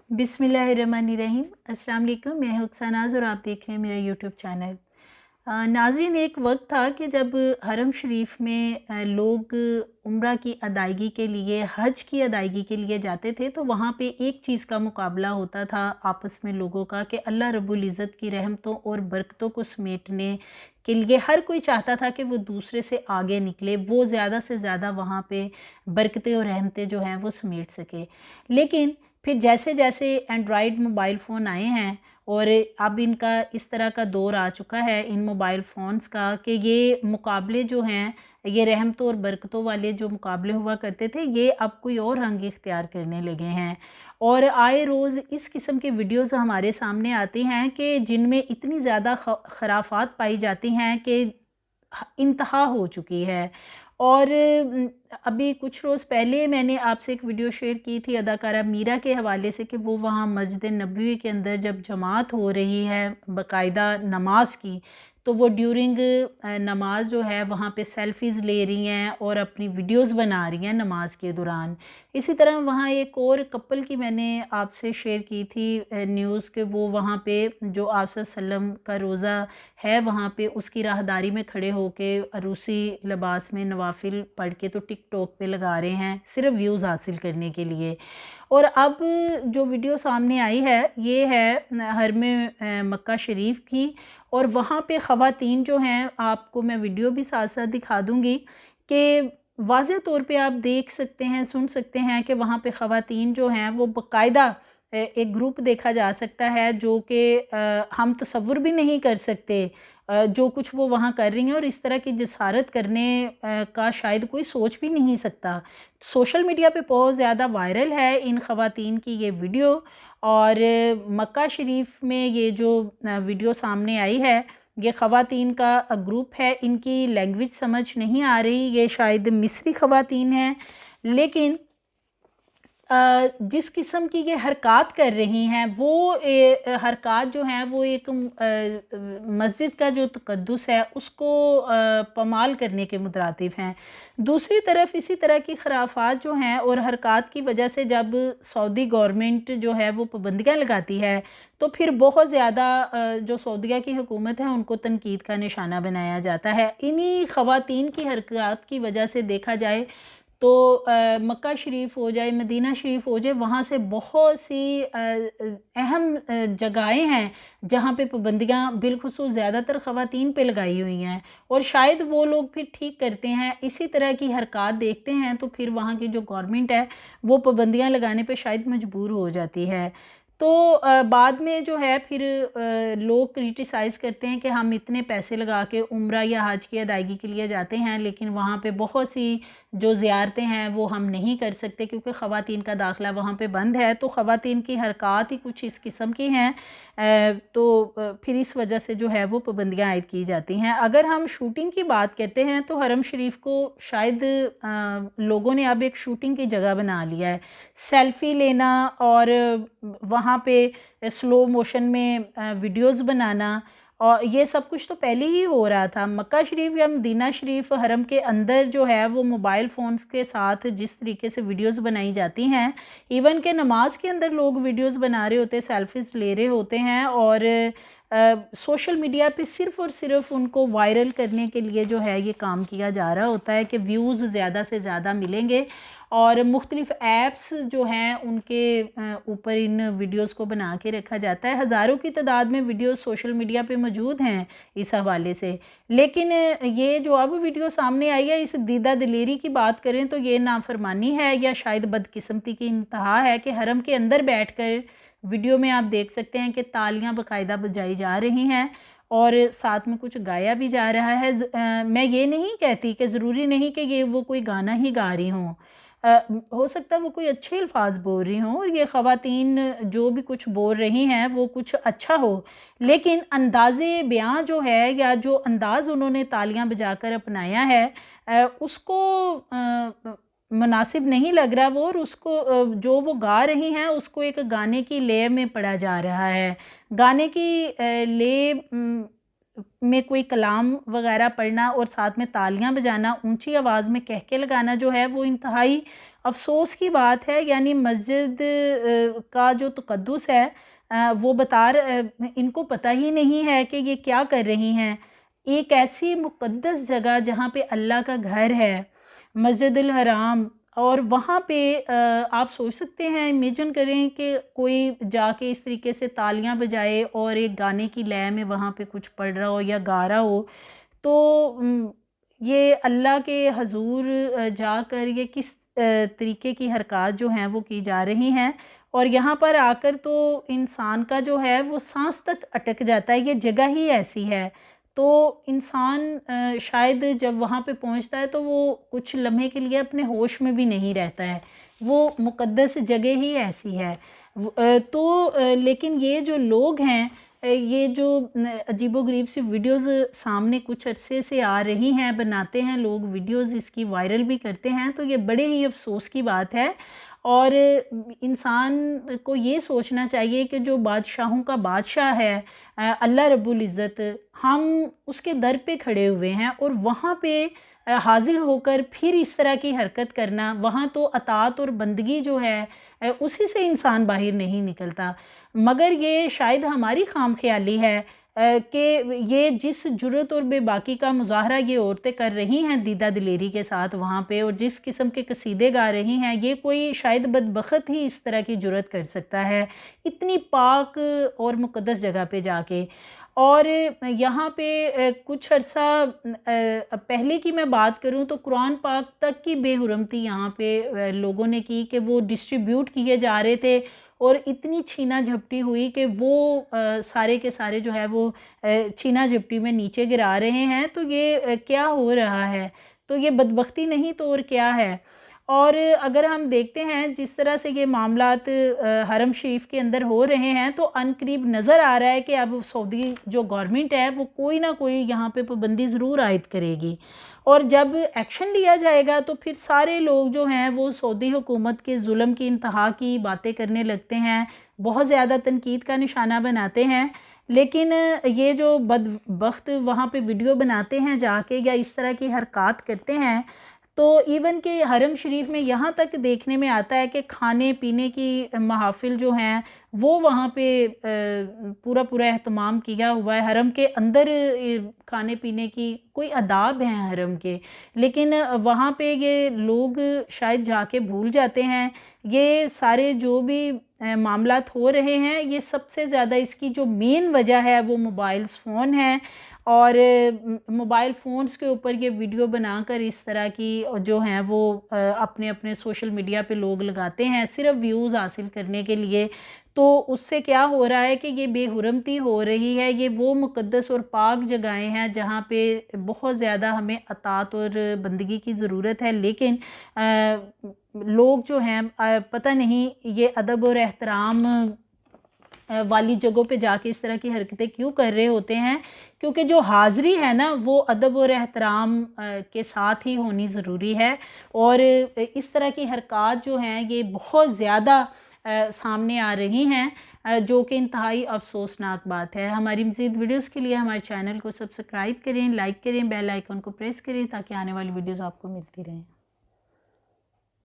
बिस्मिल्लाहिर्रहमानिर्रहीम। अस्सलाम वालेकुम। मैं हूं अक्सानाज़ और आप देख रहे हैं मेरा यूट्यूब चैनल। नाज़रीन, एक वक्त था कि जब हरम शरीफ में लोग उम्रा की अदायगी के लिए, हज की अदायगी के लिए जाते थे, तो वहाँ पे एक चीज़ का मुकाबला होता था आपस में लोगों का कि अल्लाह रब्बुल इज़्ज़त की रहमतों और बरकतों को समेटने के लिए हर कोई चाहता था कि वो दूसरे से आगे निकले, वो ज़्यादा से ज़्यादा वहाँ पे बरकतें और रहमतें जो हैं वो समेट सके। लेकिन फिर जैसे जैसे एंड्रॉयड मोबाइल फ़ोन आए हैं और अब इनका इस तरह का दौर आ चुका है इन मोबाइल फ़ोन्स का कि ये मुकाबले जो हैं, ये रहमतों और बरकतों वाले जो मुकाबले हुआ करते थे, ये अब कोई और रंग इख्तियार करने लगे हैं। और आए रोज़ इस किस्म की वीडियोज़ हमारे सामने आती हैं कि जिनमें इतनी ज़्यादा खराफात पाई जाती हैं कि इंतहा हो चुकी है। और अभी कुछ रोज़ पहले मैंने आपसे एक वीडियो शेयर की थी अदाकारा मीरा के हवाले से कि वो वहाँ मस्जिद नबवी के अंदर जब जमात हो रही है बाकायदा नमाज की, तो वो ड्यूरिंग नमाज जो है वहाँ पे सेल्फ़ीज़ ले रही हैं और अपनी वीडियोज़ बना रही हैं नमाज के दौरान। इसी तरह वहाँ एक और कपल की मैंने आपसे शेयर की थी न्यूज़ कि वो वहाँ पे जो आप सल्लम का रोज़ा है वहाँ पे उसकी राहदारी में खड़े होके अरूसी लिबास में नवाफिल पढ़ के तो टिकटॉक पे लगा रहे हैं सिर्फ व्यूज़ हासिल करने के लिए। और अब जो वीडियो सामने आई है ये है हरम मक्का शरीफ की। और वहाँ पे ख़वातीन जो हैं, आपको मैं वीडियो भी साथ साथ दिखा दूँगी कि वाज़ेह तौर पे आप देख सकते हैं, सुन सकते हैं कि वहाँ पे ख़वातीन जो हैं वो बाकायदा एक ग्रुप देखा जा सकता है जो कि हम तसव्वुर भी नहीं कर सकते जो कुछ वो वहाँ कर रही हैं। और इस तरह की जसारत करने का शायद कोई सोच भी नहीं सकता। सोशल मीडिया पे बहुत ज़्यादा वायरल है इन ख़वातीन की ये वीडियो। और मक्का शरीफ में ये जो वीडियो सामने आई है, ये ख़वातीन का ग्रुप है। इनकी लैंग्वेज समझ नहीं आ रही, ये शायद मिस्री ख़वातीन हैं। लेकिन जिस किस्म की ये हरकत कर रही हैं वो हरकत जो हैं वो एक मस्जिद का जो तक़द्दुस है उसको पमाल करने के मुतरातिफ हैं। दूसरी तरफ इसी तरह की खराफात जो हैं और हरकत की वजह से जब सऊदी गवर्नमेंट जो है वो पाबंदियाँ लगाती है, तो फिर बहुत ज़्यादा जो सऊदीया की हुकूमत है उनको तनकीद का निशाना बनाया जाता है। इन्हीं ख़वातीन की हरकत की वजह से देखा जाए तो मक्का शरीफ हो जाए, मदीना शरीफ हो जाए, वहाँ से बहुत सी अहम जगहें हैं जहाँ पे पाबंदियाँ बिलखुसूस ज़्यादातर ख़वातीन पे लगाई हुई हैं। और शायद वो लोग फिर ठीक करते हैं, इसी तरह की हरकत देखते हैं तो फिर वहाँ की जो गवर्नमेंट है वो पाबंदियाँ लगाने पे शायद मजबूर हो जाती है। तो बाद में जो है फिर लोग क्रिटिसाइज़ करते हैं कि हम इतने पैसे लगा के उम्रा या हज की अदायगी के लिए जाते हैं, लेकिन वहाँ पे बहुत सी जो ज़ियारतें हैं वो हम नहीं कर सकते क्योंकि ख़वातीन का दाखिला वहाँ पे बंद है। तो ख़वातीन की हरकत ही कुछ इस किस्म की हैं। फिर इस वजह से जो है वो पाबंदियाँ आयद की जाती हैं। अगर हम शूटिंग की बात करते हैं तो हरम शरीफ को शायद लोगों ने अब एक शूटिंग की जगह बना लिया है। सेल्फ़ी लेना और वहाँ पे स्लो मोशन में वीडियोज़ बनाना, और ये सब कुछ तो पहले ही हो रहा था। मक्का शरीफ या मदीना शरीफ हरम के अंदर जो है वो मोबाइल फ़ोन्स के साथ जिस तरीके से वीडियोज़ बनाई जाती हैं, इवन के नमाज के अंदर लोग वीडियोज़ बना रहे होते हैं, सेल्फीज़ ले रहे होते हैं। और सोशल मीडिया पे सिर्फ़ और सिर्फ उनको वायरल करने के लिए जो है ये काम किया जा रहा होता है कि व्यूज़ ज़्यादा से ज़्यादा मिलेंगे। और मुख्तलिफ़ ऐप्स जो हैं उनके ऊपर इन वीडियोज़ को बना के रखा जाता है। हज़ारों की तादाद में वीडियोज़ सोशल मीडिया पे मौजूद हैं इस हवाले से। लेकिन ये जो अब वीडियो सामने आई है, इस दीदा दिलेरी की बात करें तो ये नाफरमानी है या शायद बदकिस्मती की इंतहा है कि हरम के अंदर बैठ कर वीडियो में आप देख सकते हैं कि तालियां बाकायदा बजाई जा रही हैं और साथ में कुछ गाया भी जा रहा है। मैं ये नहीं कहती कि ज़रूरी नहीं कि ये वो कोई गाना ही गा रही हों। हो सकता है वो कोई अच्छे अल्फाज बोल रही हों और ये ख़वातीन जो भी कुछ बोल रही हैं वो कुछ अच्छा हो, लेकिन अंदाज़े बयां जो है या जो अंदाज़ उन्होंने तालियां बजाकर अपनाया है उसको मुनासिब नहीं लग रहा वो। और उसको जो वो गा रही हैं उसको एक गाने की लय में पढ़ा जा रहा है। गाने की लय में कोई कलाम वगैरह पढ़ना और साथ में तालियां बजाना, ऊंची आवाज़ में कह के लगाना जो है वो इंतहाई अफ़सोस की बात है, यानी मस्जिद का जो तक़द्दुस है वो इनको पता ही नहीं है कि ये क्या कर रही हैं। एक ऐसी मुक़द्दस जगह जहाँ पे अल्लाह का घर है, मस्जिदुल हराम, और वहाँ पे आप सोच सकते हैं, इमेजिन करें कि कोई जाके इस तरीके से तालियां बजाए और एक गाने की लय में वहाँ पे कुछ पढ़ रहा हो या गा रहा हो, तो ये अल्लाह के हजूर जाकर ये किस तरीके की हरकत जो हैं वो की जा रही हैं। और यहाँ पर आकर तो इंसान का जो है वो सांस तक अटक जाता है, ये जगह ही ऐसी है। तो इंसान शायद जब वहाँ पे पहुँचता है तो वो कुछ लम्हे के लिए अपने होश में भी नहीं रहता है, वो मुक़द्दस जगह ही ऐसी है। लेकिन ये जो लोग हैं, ये जो अजीबोगरीब सी वीडियोस सामने कुछ अरसे से आ रही हैं, बनाते हैं लोग वीडियोस, इसकी वायरल भी करते हैं, तो ये बड़े ही अफसोस की बात है। और इंसान को ये सोचना चाहिए कि जो बादशाहों का बादशाह है अल्लाह रब्बुल इज़्ज़त, हम उसके दर पे खड़े हुए हैं और वहाँ पे हाजिर होकर फिर इस तरह की हरकत करना, वहाँ तो अताअत और बंदगी जो है उसी से इंसान बाहर नहीं निकलता। मगर ये शायद हमारी खामख्याली है कि ये जिस जुर्रत और बेबाकी का मुज़ाहरा ये औरतें कर रही हैं दीदा दिलेरी के साथ वहाँ पे, और जिस किस्म के कसीदे गा रही हैं, ये कोई शायद बदबख्त ही इस तरह की जुर्रत कर सकता है इतनी पाक और मुक़द्दस जगह पे जाके। और यहाँ पे कुछ अर्सा पहले की मैं बात करूँ तो कुरान पाक तक की बेहुरमती यहाँ पे लोगों ने की कि वो डिस्ट्रीब्यूट किए जा रहे थे, और इतनी छीना झपटी हुई कि वो सारे के सारे जो है वो छीना झपटी में नीचे गिरा रहे हैं। तो ये क्या हो रहा है? तो ये बदबख्ती नहीं तो और क्या है? और अगर हम देखते हैं जिस तरह से ये मामलात हरम शरीफ के अंदर हो रहे हैं, तो अनकरीब नज़र आ रहा है कि अब सऊदी जो गवर्नमेंट है वो कोई ना कोई यहाँ पे पाबंदी ज़रूर आयद करेगी, और जब एक्शन लिया जाएगा तो फिर सारे लोग जो हैं वो सऊदी हुकूमत के जुल्म की इंतहा की बातें करने लगते हैं, बहुत ज़्यादा तनकीद का निशाना बनाते हैं। लेकिन ये जो बदबख्त वहाँ पे वीडियो बनाते हैं जाके या इस तरह की हरकत करते हैं, तो इवन के हरम शरीफ में यहाँ तक देखने में आता है कि खाने पीने की महाफिल जो हैं वो वहाँ पे पूरा पूरा एहतमाम किया हुआ है। हरम के अंदर खाने पीने की कोई आदाब हैं हरम के, लेकिन वहाँ पे ये लोग शायद जाके भूल जाते हैं। ये सारे जो भी मामलात हो रहे हैं, ये सबसे ज़्यादा इसकी जो मेन वजह है वो मोबाइल्स फ़ोन है, और मोबाइल फ़ोन्स के ऊपर ये वीडियो बनाकर इस तरह की जो हैं वो अपने अपने सोशल मीडिया पे लोग लगाते हैं सिर्फ व्यूज़ हासिल करने के लिए। तो उससे क्या हो रहा है कि ये बेहुरमती हो रही है। ये वो मुक़द्दस और पाक जगहें हैं जहाँ पे बहुत ज़्यादा हमें अताअत और बंदगी की ज़रूरत है, लेकिन लोग जो हैं पता नहीं ये अदब और एहतराम वाली जगहों पे जाके इस तरह की हरकतें क्यों कर रहे होते हैं, क्योंकि जो हाज़िरी है ना वो अदब और एहतराम के साथ ही होनी ज़रूरी है। और इस तरह की हरकत जो हैं ये बहुत ज़्यादा सामने आ रही हैं, जो कि इंतहाई अफसोसनाक बात है। हमारी मज़ीद वीडियोज़ के लिए हमारे चैनल को सब्सक्राइब करें, लाइक करें, बेल आइकन को प्रेस करें ताकि आने वाली वीडियोज़ आपको मिलती रहें।